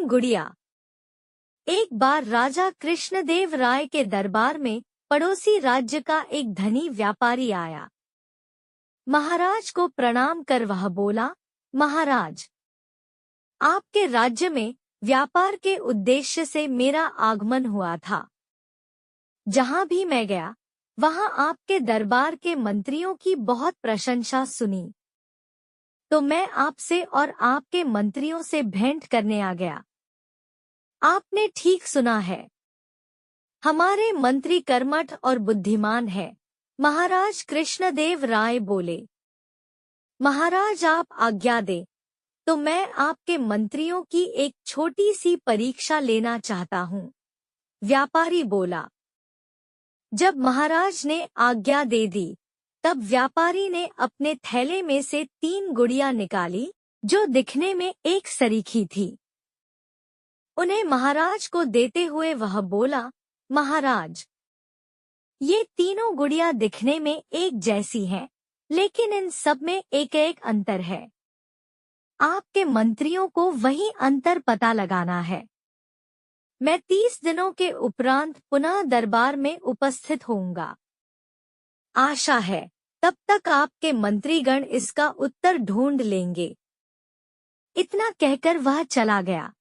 तीन गुड़िया। एक बार राजा कृष्णदेव राय के दरबार में पड़ोसी राज्य का एक धनी व्यापारी आया। महाराज को प्रणाम कर वह बोला, महाराज, आपके राज्य में व्यापार के उद्देश्य से मेरा आगमन हुआ था। जहां भी मैं गया वहां आपके दरबार के मंत्रियों की बहुत प्रशंसा सुनी, तो मैं आपसे और आपके मंत्रियों से भेंट करने आ गया। आपने ठीक सुना है, हमारे मंत्री कर्मठ और बुद्धिमान है। महाराज कृष्णदेव राय बोले, महाराज आप आज्ञा दे तो मैं आपके मंत्रियों की एक छोटी सी परीक्षा लेना चाहता हूँ। व्यापारी बोला। जब महाराज ने आज्ञा दे दी तब व्यापारी ने अपने थैले में से तीन गुड़िया निकाली जो दिखने में एक सरीखी थी। उन्हें महाराज को देते हुए वह बोला, महाराज, ये तीनों गुड़िया दिखने में एक जैसी हैं, लेकिन इन सब में एक एक अंतर है। आपके मंत्रियों को वही अंतर पता लगाना है। मैं 30 दिनों के उपरांत पुनः दरबार में उपस्थित होऊंगा। आशा है तब तक आपके मंत्रीगण इसका उत्तर ढूंढ लेंगे। इतना कहकर वह चला गया।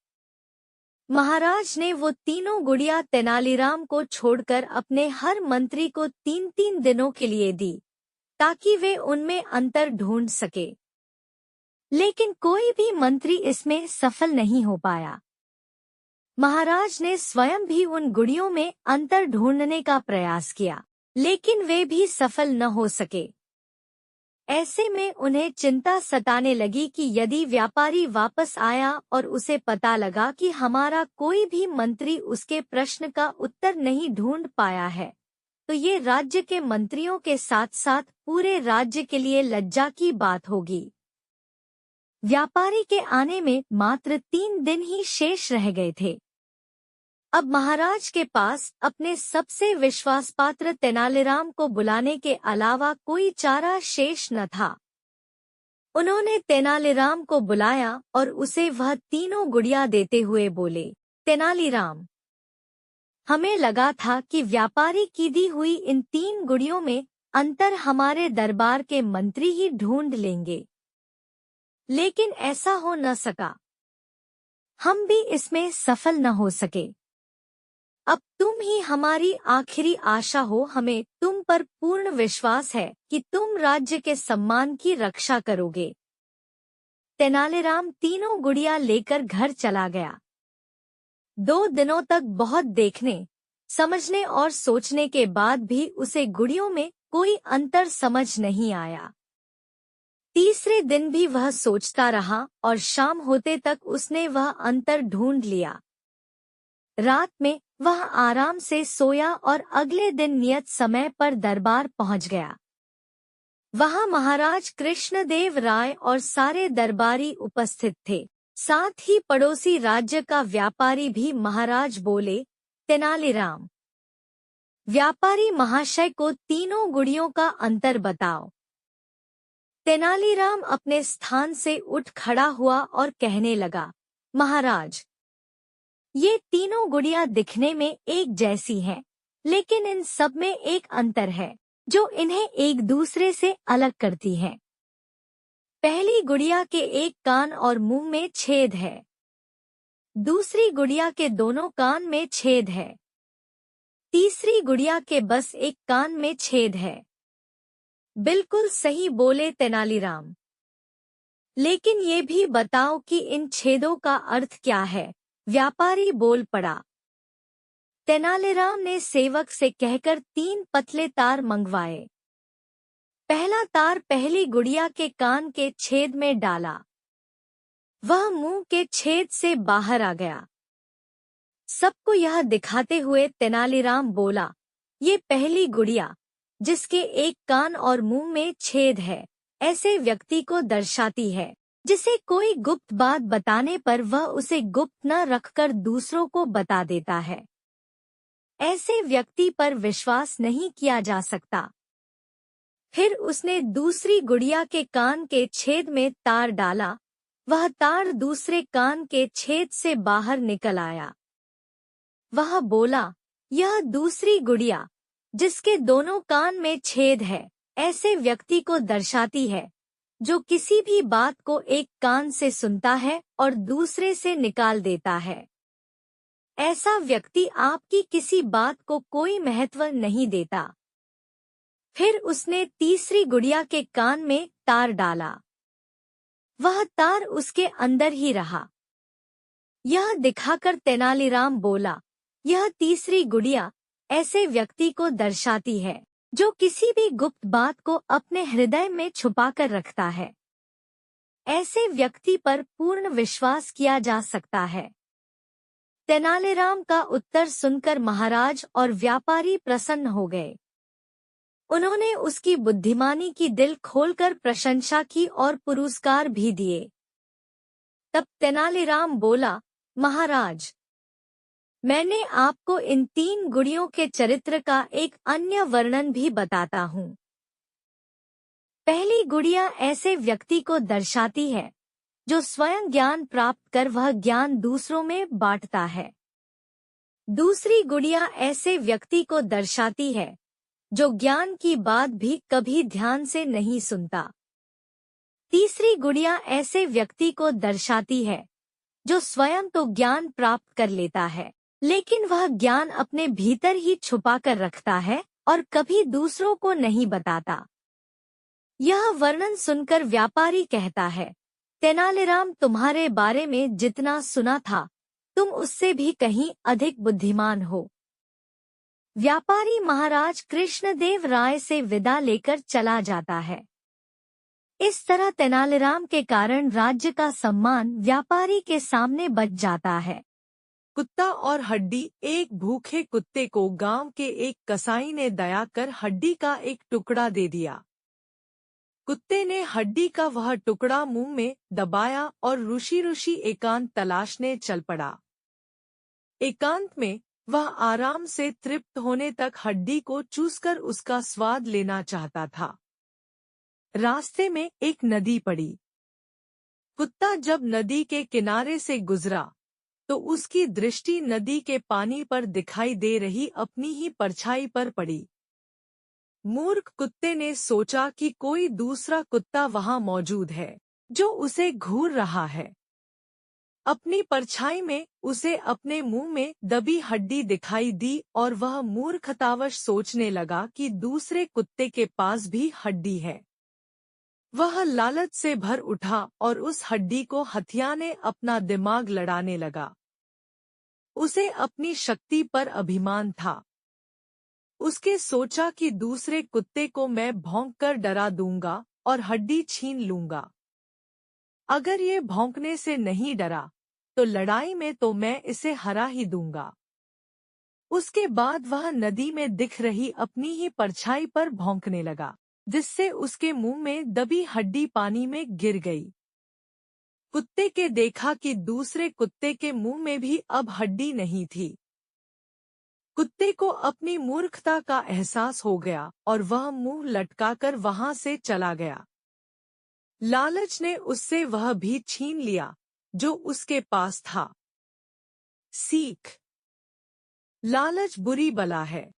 महाराज ने वो तीनों गुड़िया तेनालीराम को छोड़कर अपने हर मंत्री को 3-3 दिनों के लिए दी, ताकि वे उनमें अंतर ढूंढ सके। लेकिन कोई भी मंत्री इसमें सफल नहीं हो पाया। महाराज ने स्वयं भी उन गुड़ियों में अंतर ढूंढने का प्रयास किया, लेकिन वे भी सफल न हो सके। ऐसे में उन्हें चिंता सताने लगी कि यदि व्यापारी वापस आया और उसे पता लगा कि हमारा कोई भी मंत्री उसके प्रश्न का उत्तर नहीं ढूंढ पाया है, तो ये राज्य के मंत्रियों के साथ साथ पूरे राज्य के लिए लज्जा की बात होगी। व्यापारी के आने में मात्र 3 दिन ही शेष रह गए थे। अब महाराज के पास अपने सबसे विश्वासपात्र तेनालीराम को बुलाने के अलावा कोई चारा शेष न था। उन्होंने तेनालीराम को बुलाया और उसे वह तीनों गुड़िया देते हुए बोले, तेनालीराम, हमें लगा था कि व्यापारी की दी हुई इन 3 गुड़ियों में अंतर हमारे दरबार के मंत्री ही ढूंढ लेंगे, लेकिन ऐसा हो न सका। हम भी इसमें सफल न हो सके। अब तुम ही हमारी आखिरी आशा हो। हमें तुम पर पूर्ण विश्वास है कि तुम राज्य के सम्मान की रक्षा करोगे। तेनालीराम तीनों गुड़िया लेकर घर चला गया। 2 दिनों तक बहुत देखने, समझने और सोचने के बाद भी उसे गुड़ियों में कोई अंतर समझ नहीं आया। तीसरे दिन भी वह सोचता रहा और शाम होते तक उसने वह अंतर ढूंढ लिया। रात में वह आराम से सोया और अगले दिन नियत समय पर दरबार पहुंच गया। वहां महाराज कृष्णदेव राय और सारे दरबारी उपस्थित थे। साथ ही पड़ोसी राज्य का व्यापारी भी। महाराज बोले, तेनालीराम, व्यापारी महाशय को तीनों गुड़ियों का अंतर बताओ। तेनालीराम अपने स्थान से उठ खड़ा हुआ और कहने लगा, महाराज, ये तीनों गुड़िया दिखने में एक जैसी हैं, लेकिन इन सब में एक अंतर है जो इन्हें एक दूसरे से अलग करती है। पहली गुड़िया के एक कान और मुंह में छेद है। दूसरी गुड़िया के दोनों कान में छेद है। तीसरी गुड़िया के बस एक कान में छेद है। बिल्कुल सही बोले तेनालीराम, लेकिन ये भी बताओ कि इन छेदों का अर्थ क्या है। व्यापारी बोल पड़ा। तेनालीराम ने सेवक से कहकर 3 पतले तार मंगवाए। पहला तार पहली गुड़िया के कान के छेद में डाला। वह मुंह के छेद से बाहर आ गया। सबको यह दिखाते हुए तेनालीराम बोला, ये पहली गुड़िया जिसके एक कान और मुंह में छेद है, ऐसे व्यक्ति को दर्शाती है जिसे कोई गुप्त बात बताने पर वह उसे गुप्त न रखकर दूसरों को बता देता है। ऐसे व्यक्ति पर विश्वास नहीं किया जा सकता। फिर उसने दूसरी गुड़िया के कान के छेद में तार डाला वह तार दूसरे कान के छेद से बाहर निकल आया। वह बोला, यह दूसरी गुड़िया, जिसके दोनों कान में छेद है, ऐसे व्यक्ति को दर्शाती है जो किसी भी बात को एक कान से सुनता है और दूसरे से निकाल देता है। ऐसा व्यक्ति आपकी किसी बात को कोई महत्व नहीं देता। फिर उसने तीसरी गुड़िया के कान में तार डाला। वह तार उसके अंदर ही रहा। यह दिखाकर तेनालीराम बोला, यह तीसरी गुड़िया ऐसे व्यक्ति को दर्शाती है जो किसी भी गुप्त बात को अपने हृदय में छुपाकर रखता है। ऐसे व्यक्ति पर पूर्ण विश्वास किया जा सकता है। तेनालीराम का उत्तर सुनकर महाराज और व्यापारी प्रसन्न हो गए। उन्होंने उसकी बुद्धिमानी की दिल खोलकर प्रशंसा की और पुरस्कार भी दिए। तब तेनालीराम बोला, महाराज, मैंने आपको इन 3 गुड़ियों के चरित्र का एक अन्य वर्णन भी बताता हूँ। पहली गुड़िया ऐसे व्यक्ति को दर्शाती है जो स्वयं ज्ञान प्राप्त कर वह ज्ञान दूसरों में बांटता है। दूसरी गुड़िया ऐसे व्यक्ति को दर्शाती है जो ज्ञान की बात भी कभी ध्यान से नहीं सुनता। तीसरी गुड़िया ऐसे व्यक्ति को दर्शाती है जो स्वयं तो ज्ञान प्राप्त कर लेता है, लेकिन वह ज्ञान अपने भीतर ही छुपा कर रखता है और कभी दूसरों को नहीं बताता। यह वर्णन सुनकर व्यापारी कहता है, तेनालीराम, तुम्हारे बारे में जितना सुना था, तुम उससे भी कहीं अधिक बुद्धिमान हो। व्यापारी महाराज कृष्णदेव राय से विदा लेकर चला जाता है। इस तरह तेनालीराम के कारण राज्य का सम्मान व्यापारी के सामने बच जाता है। कुत्ता और हड्डी। एक भूखे कुत्ते को गांव के एक कसाई ने दया कर हड्डी का एक टुकड़ा दे दिया। कुत्ते ने हड्डी का वह टुकड़ा मुंह में दबाया और ऋषि एकांत तलाशने चल पड़ा। एकांत में वह आराम से तृप्त होने तक हड्डी को चूसकर उसका स्वाद लेना चाहता था। रास्ते में एक नदी पड़ी। कुत्ता जब नदी के किनारे से गुजरा तो उसकी दृष्टि नदी के पानी पर दिखाई दे रही अपनी ही परछाई पर पड़ी। मूर्ख कुत्ते ने सोचा कि कोई दूसरा कुत्ता वहां मौजूद है जो उसे घूर रहा है। अपनी परछाई में उसे अपने मुंह में दबी हड्डी दिखाई दी और वह मूर्खतावश सोचने लगा कि दूसरे कुत्ते के पास भी हड्डी है। वह लालच से भर उठा और उस हड्डी को हथियाने अपना दिमाग लड़ाने लगा। उसे अपनी शक्ति पर अभिमान था। उसके सोचा कि दूसरे कुत्ते को मैं भौंककर डरा दूंगा और हड्डी छीन लूंगा। अगर ये भौंकने से नहीं डरा तो लड़ाई में तो मैं इसे हरा ही दूंगा। उसके बाद वह नदी में दिख रही अपनी ही परछाई पर भौंकने लगा, जिससे उसके मुंह में दबी हड्डी पानी में गिर गई। कुत्ते के देखा कि दूसरे कुत्ते के मुंह में भी अब हड्डी नहीं थी। कुत्ते को अपनी मूर्खता का एहसास हो गया और वह मुंह लटकाकर वहां से चला गया। लालच ने उससे वह भी छीन लिया जो उसके पास था। सीख: लालच बुरी बला है।